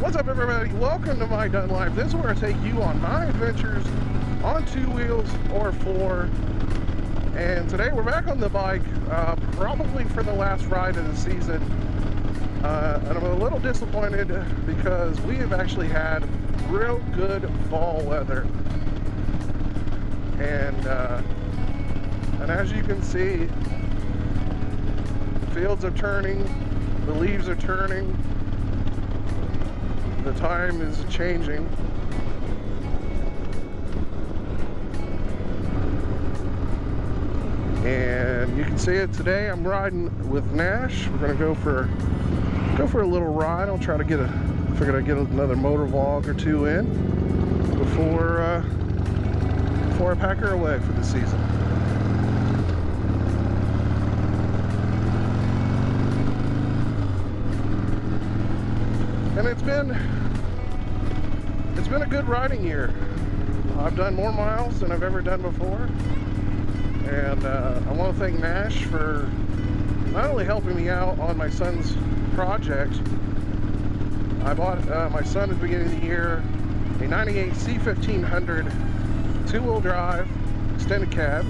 What's up, everybody? Welcome to MyDunnLife. This is where I take you on my adventures on 2 wheels or 4. And today we're back on the bike, probably for the last ride of the season. And I'm a little disappointed because we have actually had real good fall weather. And as you can see, the fields are turning, the leaves are turning. The time is changing. And you can see it today. I'm riding with Nash. We're gonna go for a little ride. I'll try to figure I'd get another motor vlog or 2 in before I pack her away for the season. And it's been a good riding year. I've done more miles than I've ever done before, and I want to thank Nash for not only helping me out on my son's project. I bought my son at the beginning of the year a 98 C1500 2-wheel drive extended cab.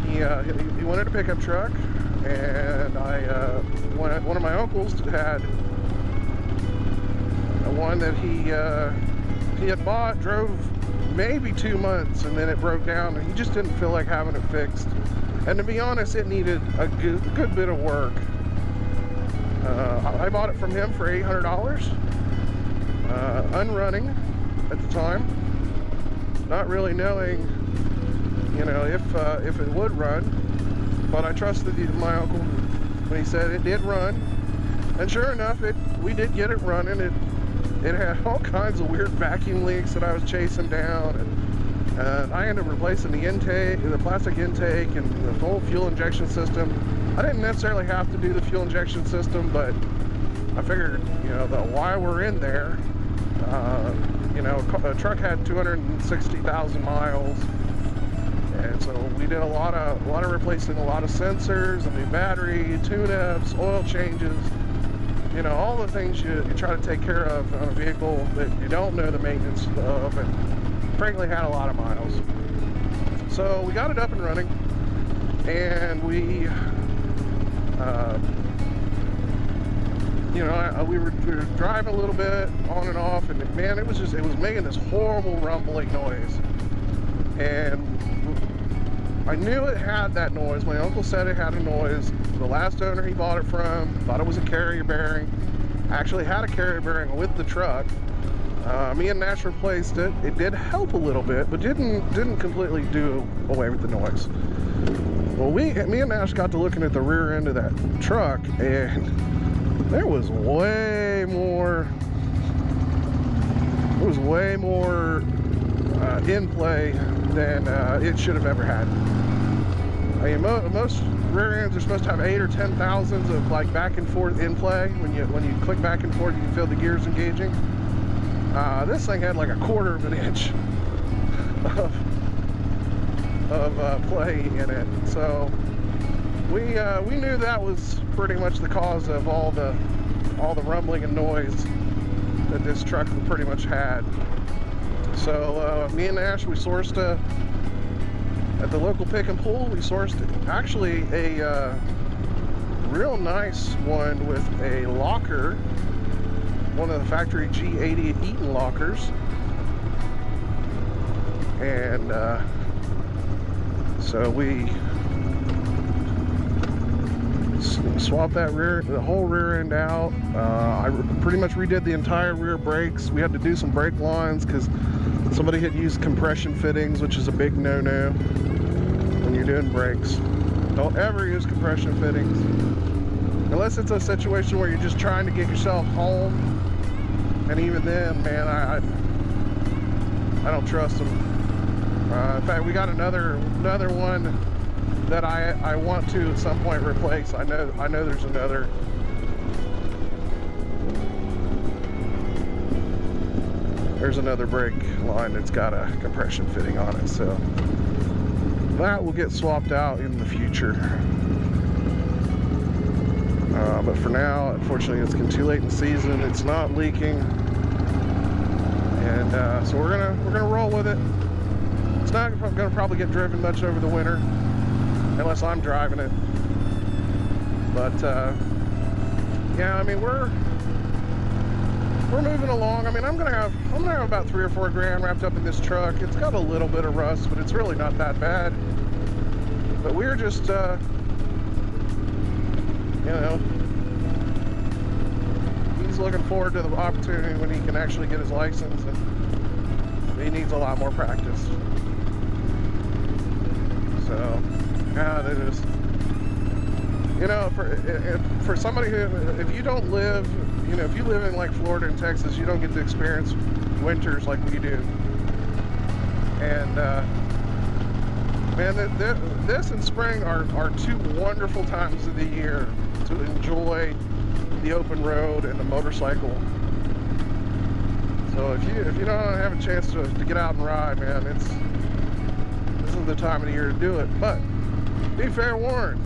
He wanted a pickup truck, and one of my uncles had one that he had bought, drove maybe 2 months, and then it broke down, and he just didn't feel like having it fixed. And to be honest, it needed a good bit of work. I bought it from him for $800, unrunning at the time, not really knowing, you know, if it would run. But I trusted my uncle when he said it did run, and sure enough, we did get it running. It had all kinds of weird vacuum leaks that I was chasing down, and I ended up replacing the intake, the plastic intake, and the whole fuel injection system. I didn't necessarily have to do the fuel injection system, but I figured, you know, that while we're in there, you know, a truck had 260,000 miles, and so we did a lot of replacing a lot of sensors, a new battery, tune-ups, oil changes. You know, all the things you try to take care of on a vehicle that you don't know the maintenance of, and frankly had a lot of miles. So we got it up and running, and we you know, we were driving a little bit on and off, and man, it was making this horrible rumbling noise. And I knew it had that noise. My uncle said it had a noise. The last owner he bought it from thought it was a carrier bearing. Actually had a carrier bearing with the truck. Me and Nash replaced it. It did help a little bit, but didn't completely do away with the noise. Well, me and Nash got to looking at the rear end of that truck, and there was way more in play than it should have ever had. I mean, most rear ends are supposed to have 8 or 10 thousandths of like back and forth in play. When you click back and forth, you can feel the gears engaging. This thing had like 1/4 of an inch of play in it. So we knew that was pretty much the cause of all the rumbling and noise that this truck pretty much had. So me and Ash, we sourced at the local pick and pull. We sourced actually a real nice one with a locker, one of the factory G80 Eaton lockers. And so we swapped that the whole rear end out. I pretty much redid the entire rear brakes. We had to do some brake lines because somebody had used compression fittings, which is a big no-no when you're doing brakes. Don't ever use compression fittings unless it's a situation where you're just trying to get yourself home. And even then, man, I don't trust them. In fact, we got another one that I want to at some point replace. I know there's another. There's another brake line that's got a compression fitting on it, so that will get swapped out in the future. But for now, unfortunately, it's getting too late in the season. It's not leaking, and so we're gonna roll with it. It's not gonna probably get driven much over the winter, unless I'm driving it. But yeah, I mean we're moving along. I mean I'm gonna have about 3 or 4 grand wrapped up in this truck. It's got a little bit of rust, but it's really not that bad. But we're just you know, he's looking forward to the opportunity when he can actually get his license, and he needs a lot more practice. So God, it is, you know, for somebody who, if you don't live, you know, if you live in like Florida and Texas, you don't get to experience winters like we do. And man, this and spring are 2 wonderful times of the year to enjoy the open road and the motorcycle. So if you don't have a chance to get out and ride, man, this is the time of the year to do it. But be fair warned.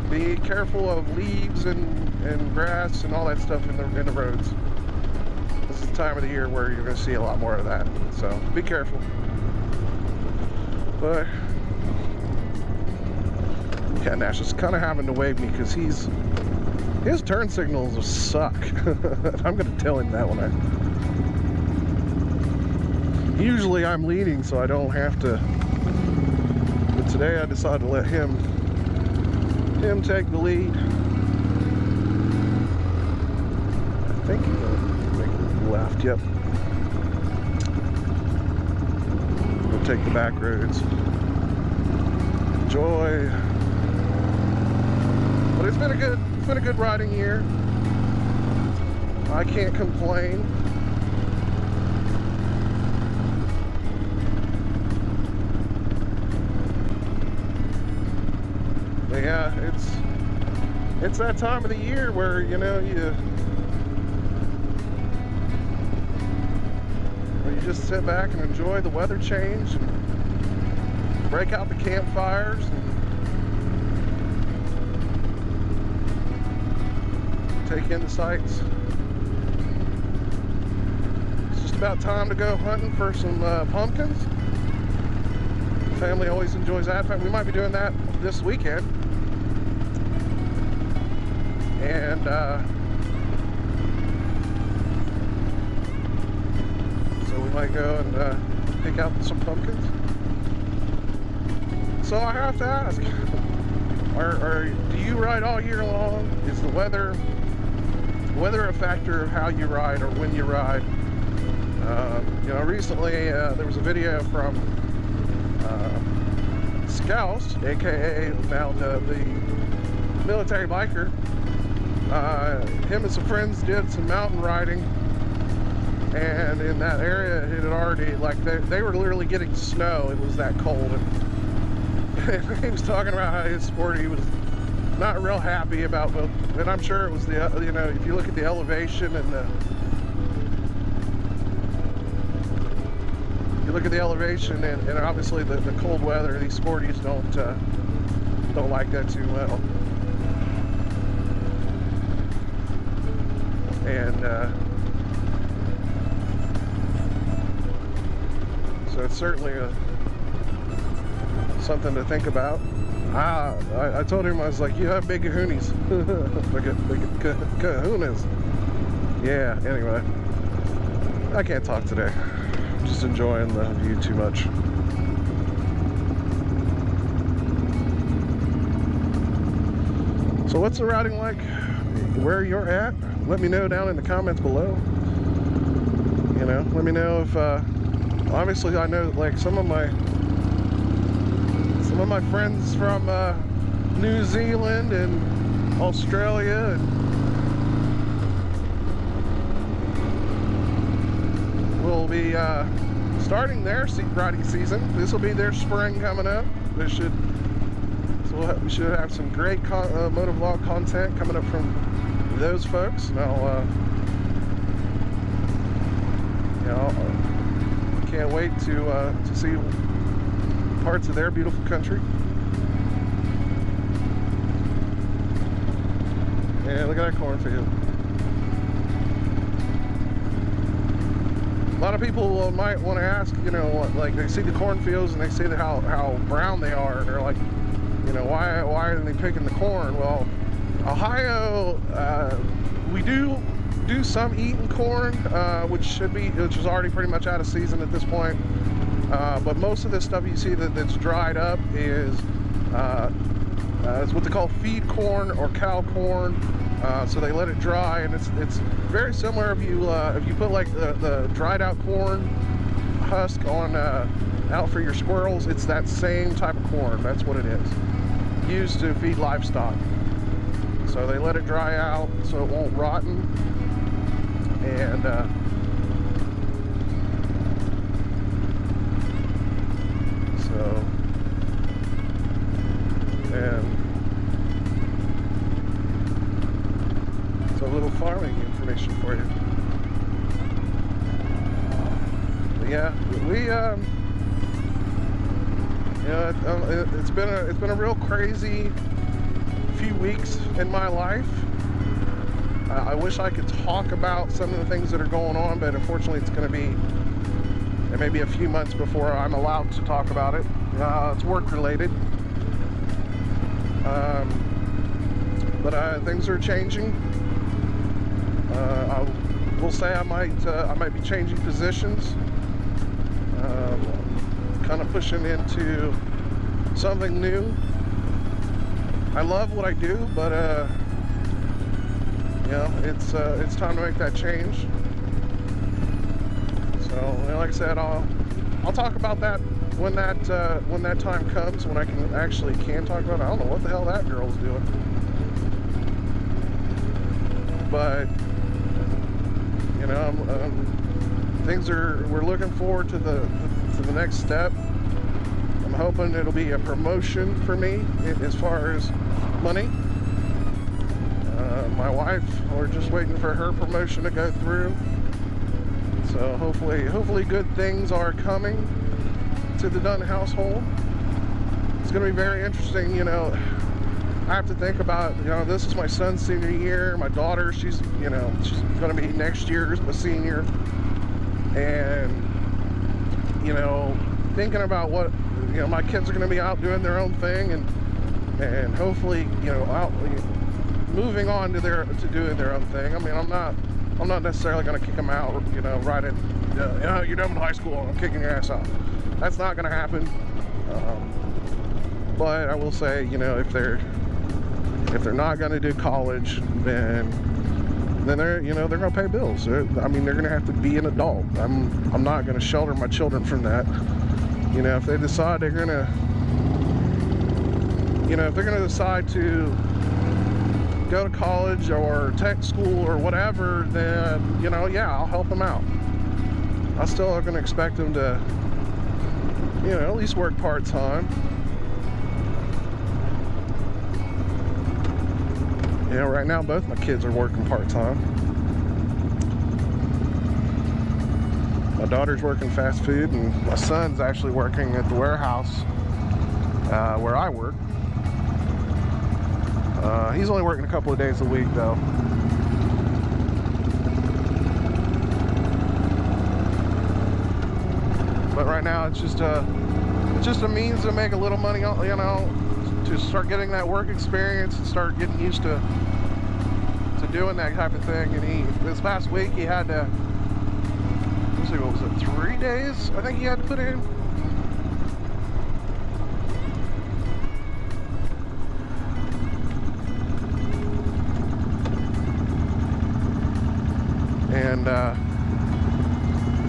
Be careful of leaves and grass and all that stuff in the roads. This is the time of the year where you're going to see a lot more of that. So be careful. But yeah, Nash is kind of having to wave me because his turn signals suck. I'm going to tell him that when usually I'm leading, so I don't have to. But today I decided to let him take the lead. I think he's going to make a left. Yep. We'll take the back roads. Enjoy. But it's been a good riding year. I can't complain. But yeah, it's that time of the year where, you know, you just sit back and enjoy the weather change and break out the campfires and take in the sights. It's just about time to go hunting for some pumpkins. The family always enjoys that. In fact, we might be doing that this weekend. And so we might go and pick out some pumpkins. So I have to ask, do you ride all year long? Is the weather a factor of how you ride or when you ride? You know, recently there was a video from Scouse, aka now the military biker. Him and some friends did some mountain riding, and in that area it had already, like, they were literally getting snow. It was that cold, and he was talking about how his sport, he was not real happy about, and I'm sure it was the, you know, if you look at the elevation and and obviously the cold weather, these sporties don't like that too well. And so it's certainly something to think about. I told him, I was like, you have big kahoonies. big kahunas. Yeah, anyway. I can't talk today. I'm just enjoying the view too much. So what's the routing like where you're at? Let me know down in the comments below. You know, let me know if, obviously I know like some of my friends from New Zealand and Australia and will be starting their riding season. This will be their spring coming up. We should have some great motovlog content coming up from those folks. Now, you know, can't wait to see parts of their beautiful country. Yeah, look at that cornfield. A lot of people might want to ask, you know, like they see the cornfields and they see how brown they are, and they're like, you know, why are they picking the corn? Well, Ohio, we do some eating corn, which is already pretty much out of season at this point. But most of this stuff you see that's dried up is what they call feed corn or cow corn. So they let it dry, and it's very similar if you put like the dried out corn husk on out for your squirrels. It's that same type of corn. That's what it is, used to feed livestock. So they let it dry out so it won't rotten, and so a little farming information for you. But yeah, we it's been a real crazy few weeks in my life. I wish I could talk about some of the things that are going on, but unfortunately it's going to be maybe a few months before I'm allowed to talk about it. It's work related, but things are changing. I will say I might be changing positions, kind of pushing into something new. I love what I do, but you know, it's time to make that change. So, like I said, I'll talk about that when that time comes, when I can talk about it. I don't know what the hell that girl's doing, but you know, we're looking forward to the next step. I'm hoping it'll be a promotion for me as far as money. My wife, we're just waiting for her promotion to go through. So hopefully good things are coming to the Dunn household. It's going to be very interesting. You know, I have to think about, you know, this is my son's senior year. My daughter, she's going to be next year's a senior, and you know, thinking about what, you know, my kids are going to be out doing their own thing, and hopefully, you know, out moving on to doing their own thing. I mean, I'm not necessarily going to kick them out, you know, right in, you know, you're done with high school and I'm kicking your ass out. That's not going to happen. But I will say, you know, if they're not going to do college, then they're, you know, they're going to pay bills. I mean, they're going to have to be an adult. I'm not going to shelter my children from that. You know, if they decide they're going to, you know, if they're going to decide to go to college or tech school or whatever, then, you know, yeah, I'll help them out. I still are going to expect them to, you know, at least work part-time. You know, right now both my kids are working part-time. My daughter's working fast food, and my son's actually working at the warehouse where I work. He's only working a couple of days a week though. But right now it's just a means to make a little money, you know, to start getting that work experience and start getting used to doing that type of thing. And this past week he had to, let's see, what was it, 3 days I think he had to put in. And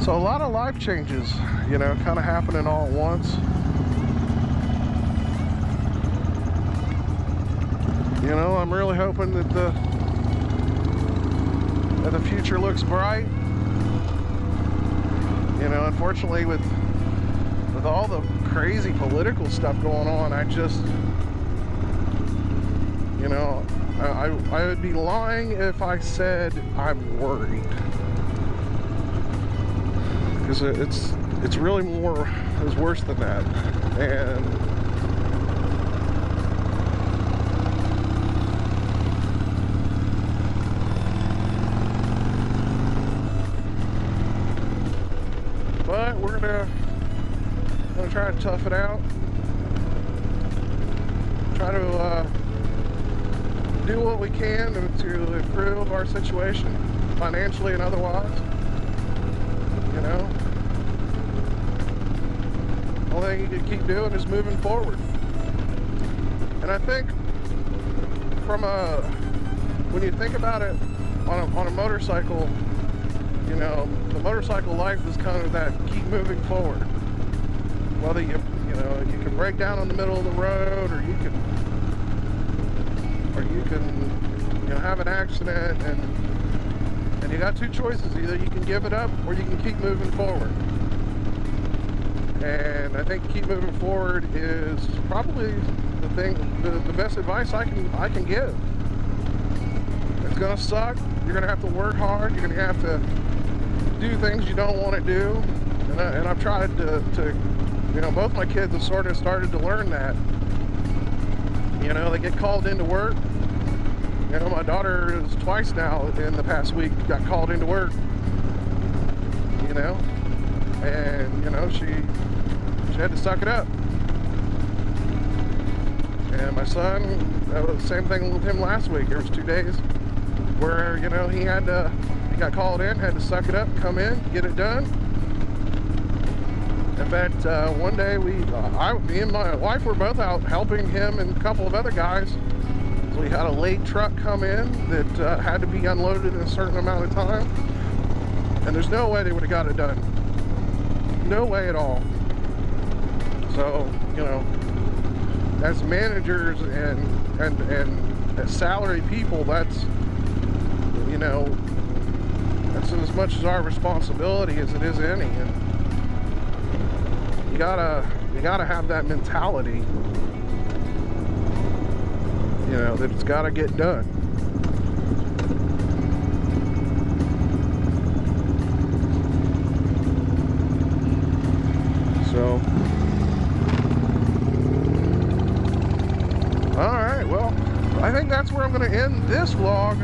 so a lot of life changes, you know, kind of happening all at once. You know, I'm really hoping that the future looks bright. You know, unfortunately with all the crazy political stuff going on, I just, you know, I would be lying if I said I'm worried, because it's really it's worse than that. And but we're gonna try to tough it out, try to do what we can to improve our situation financially and otherwise. You know, all thing you can keep doing is moving forward. And I think when you think about it on a motorcycle, you know, the motorcycle life is kind of that keep moving forward. Whether you can break down in the middle of the road, or you can have an accident, and you got two choices. Either you can give it up or you can keep moving forward. And I think keep moving forward is probably the best advice I can give. It's gonna suck. You're gonna have to work hard. You're gonna have to do things you don't want to do. And I've tried to you know, both my kids have sort of started to learn that. You know, they get called into work. You know, my daughter is twice now in the past week got called into work. You know, and you know, she had to suck it up. And my son, that was the same thing with him last week. There was 2 days where, you know, he got called in, had to suck it up, come in, get it done. In fact, one day me and my wife were both out helping him and a couple of other guys. So we had a late truck come in that had to be unloaded in a certain amount of time. And there's no way they would have got it done. No way at all. So, you know, as managers and as salaried people, that's, you know, that's as much as our responsibility as it is any. And you gotta have that mentality, you know, that it's gotta get done. So, alright, well, I think that's where I'm going to end this vlog.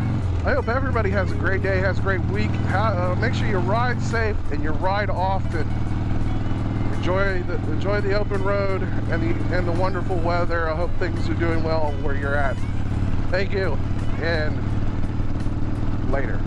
I hope everybody has a great day, has a great week. Make sure you ride safe and you ride often. Enjoy the open road and the wonderful weather. I hope things are doing well where you're at. Thank you, and later.